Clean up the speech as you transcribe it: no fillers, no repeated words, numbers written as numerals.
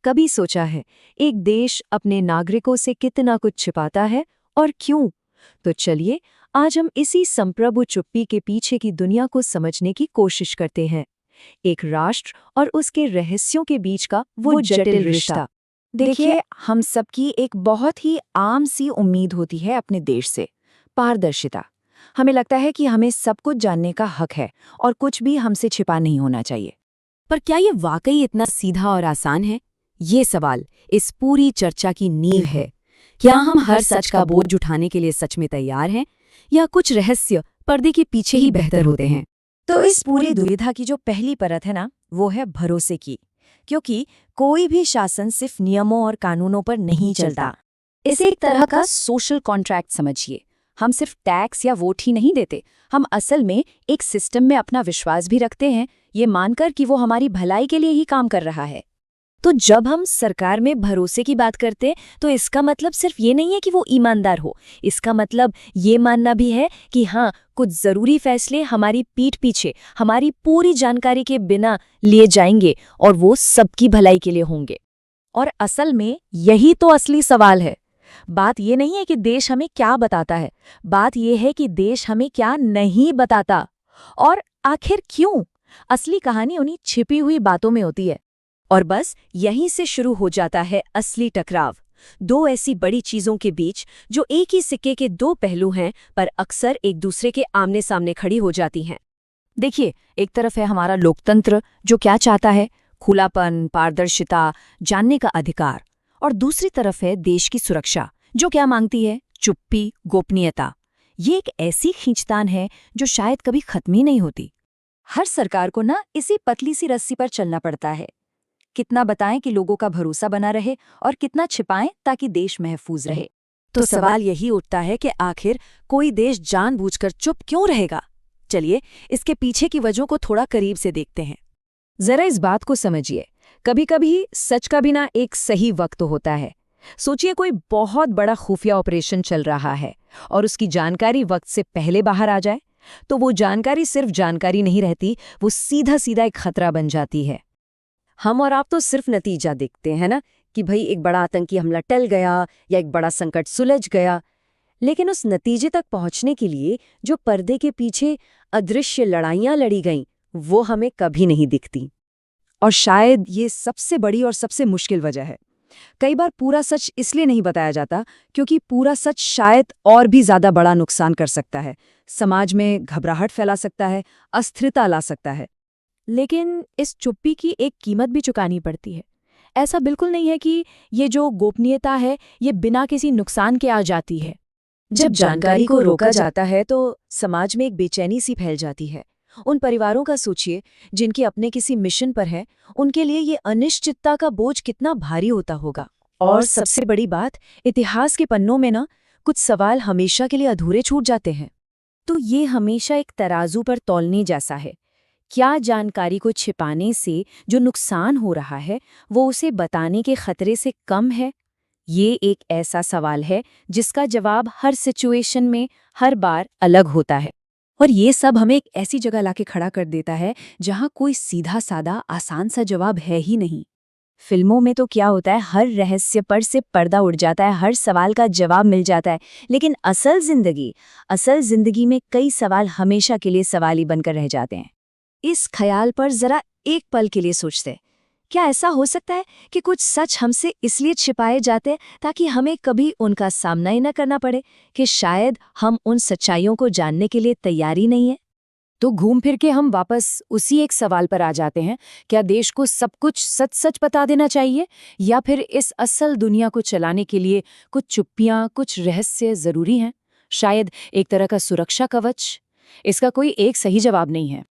कभी सोचा है एक देश अपने नागरिकों से कितना कुछ छिपाता है और क्यों? तो चलिए आज हम इसी संप्रभु चुप्पी के पीछे की दुनिया को समझने की कोशिश करते हैं। एक राष्ट्र और उसके रहस्यों के बीच का वो जटिल रिश्ता। देखिए, हम सबकी एक बहुत ही आम सी उम्मीद होती है अपने देश से, पारदर्शिता। हमें लगता है कि हमें सब कुछ जानने का हक है और कुछ भी हमसे छिपा नहीं होना चाहिए। पर क्या ये वाकई इतना सीधा और आसान है? ये सवाल इस पूरी चर्चा की नींव है। क्या हम हर सच का बोझ उठाने के लिए सच में तैयार हैं, या कुछ रहस्य पर्दे के पीछे ही बेहतर होते हैं? तो इस पूरी दुविधा की जो पहली परत है ना, वो है भरोसे की। क्योंकि कोई भी शासन सिर्फ नियमों और कानूनों पर नहीं चलता। इसे एक तरह का सोशल कॉन्ट्रैक्ट समझिए। हम सिर्फ टैक्स या वोट ही नहीं देते, हम असल में एक सिस्टम में अपना विश्वास भी रखते हैं, ये मानकर कि वो हमारी भलाई के लिए ही काम कर रहा है। तो जब हम सरकार में भरोसे की बात करते तो इसका मतलब सिर्फ ये नहीं है कि वो ईमानदार हो। इसका मतलब ये मानना भी है कि हाँ, कुछ जरूरी फैसले हमारी पीठ पीछे हमारी पूरी जानकारी के बिना लिए जाएंगे और वो सबकी भलाई के लिए होंगे। और असल में यही तो असली सवाल है। बात ये नहीं है कि देश हमें क्या बताता है, बात ये है कि देश हमें क्या नहीं बताता। और आखिर क्यों? असली कहानी उन्हीं छिपी हुई बातों में होती है। और बस यहीं से शुरू हो जाता है असली टकराव। दो ऐसी बड़ी चीजों के बीच जो एक ही सिक्के के दो पहलू हैं, पर अक्सर एक दूसरे के आमने सामने खड़ी हो जाती हैं। देखिए, एक तरफ है हमारा लोकतंत्र जो क्या चाहता है, खुलापन, पारदर्शिता, जानने का अधिकार। और दूसरी तरफ है देश की सुरक्षा जो क्या मांगती है, चुप्पी, गोपनीयता। ये एक ऐसी खींचतान है जो शायद कभी खत्म ही नहीं होती। हर सरकार को ना इसी पतली सी रस्सी पर चलना पड़ता है। कितना बताएं कि लोगों का भरोसा बना रहे और कितना छिपाएं ताकि देश महफूज रहे। तो सवाल यही उठता है कि आखिर कोई देश जानबूझकर चुप क्यों रहेगा? चलिए इसके पीछे की वजहों को थोड़ा करीब से देखते हैं। जरा इस बात को समझिए, कभी कभी सच का भी ना एक सही वक्त होता है। सोचिए कोई बहुत बड़ा खुफिया ऑपरेशन चल रहा है और उसकी जानकारी वक्त से पहले बाहर आ जाए, तो वो जानकारी सिर्फ जानकारी नहीं रहती, वो सीधा सीधा एक खतरा बन जाती है। हम और आप तो सिर्फ नतीजा देखते हैं ना, कि भाई एक बड़ा आतंकी हमला टल गया या एक बड़ा संकट सुलझ गया। लेकिन उस नतीजे तक पहुंचने के लिए जो पर्दे के पीछे अदृश्य लड़ाइयां लड़ी गईं, वो हमें कभी नहीं दिखती। और शायद ये सबसे बड़ी और सबसे मुश्किल वजह है। कई बार पूरा सच इसलिए नहीं बताया जाता क्योंकि पूरा सच शायद और भी ज्यादा बड़ा नुकसान कर सकता है, समाज में घबराहट फैला सकता है, अस्थिरता ला सकता है। लेकिन इस चुप्पी की एक कीमत भी चुकानी पड़ती है। ऐसा बिल्कुल नहीं है कि ये जो गोपनीयता है ये बिना किसी नुकसान के आ जाती है। जब जानकारी को रोका जाता है तो समाज में एक बेचैनी सी फैल जाती है। उन परिवारों का सोचिए जिनके अपने किसी मिशन पर है, उनके लिए ये अनिश्चितता का बोझ कितना भारी होता होगा। और सबसे बड़ी बात, इतिहास के पन्नों में ना कुछ सवाल हमेशा के लिए अधूरे छूट जाते हैं। तो ये हमेशा एक तराजू पर तौलने जैसा है। क्या जानकारी को छिपाने से जो नुकसान हो रहा है वो उसे बताने के खतरे से कम है? ये एक ऐसा सवाल है जिसका जवाब हर सिचुएशन में हर बार अलग होता है। और ये सब हमें एक ऐसी जगह लाके खड़ा कर देता है जहाँ कोई सीधा साधा आसान सा जवाब है ही नहीं। फिल्मों में तो क्या होता है, हर रहस्य पर से पर्दा उड़ जाता है, हर सवाल का जवाब मिल जाता है। लेकिन असल जिंदगी में कई सवाल हमेशा के लिए सवाल ही बनकर रह जाते हैं। इस ख्याल पर जरा एक पल के लिए सोचते, क्या ऐसा हो सकता है कि कुछ सच हमसे इसलिए छिपाए जाते ताकि हमें कभी उनका सामना ही न करना पड़े, कि शायद हम उन सच्चाइयों को जानने के लिए तैयार ही नहीं है? तो घूम फिर के हम वापस उसी एक सवाल पर आ जाते हैं, क्या देश को सब कुछ सच सच बता देना चाहिए, या फिर इस असल दुनिया को चलाने के लिए कुछ चुप्पियां, कुछ रहस्य जरूरी हैं? शायद एक तरह का सुरक्षा कवच। इसका कोई एक सही जवाब नहीं है।